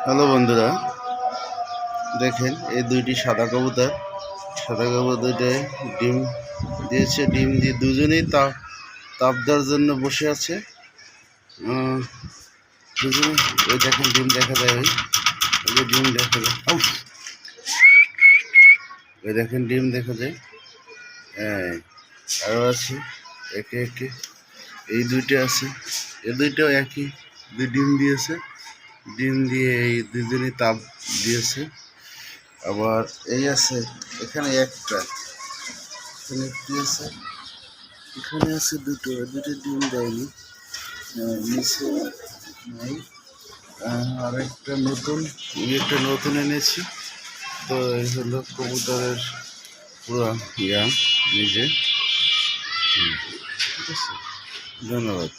Hello বন্ধুরা, দেখেন এই দুইটি সাদা কবুতর। সাদা কবুতর দুইটায় ডিম দিয়েছে। ডিম দিয়ে দুজনেই তাপ দেওয়ার জন্য বসে আছে। দুজনে ওই দেখেন ডিম দেখা যায়, ওই যে ডিম দেখা যায়, ওই দেখেন ডিম দেখা যায়। হ্যাঁ, আরও আছে একে একে, এই দুইটা আছে, এই দুইটাও একই, দুই ডিম দিয়েছে। ডিম দিয়ে এই দুজনেই তাপ দিয়েছে। আবার এই আছে, এখানে একটা, এখানে একটি আছে, এখানে আছে দুটো, দুটো ডিম দেয়নি, নিচে নাই। আর একটা নতুন এনেছি। তো এই হলো কবুতরের পুরো নিজে। ঠিক আছে, ধন্যবাদ।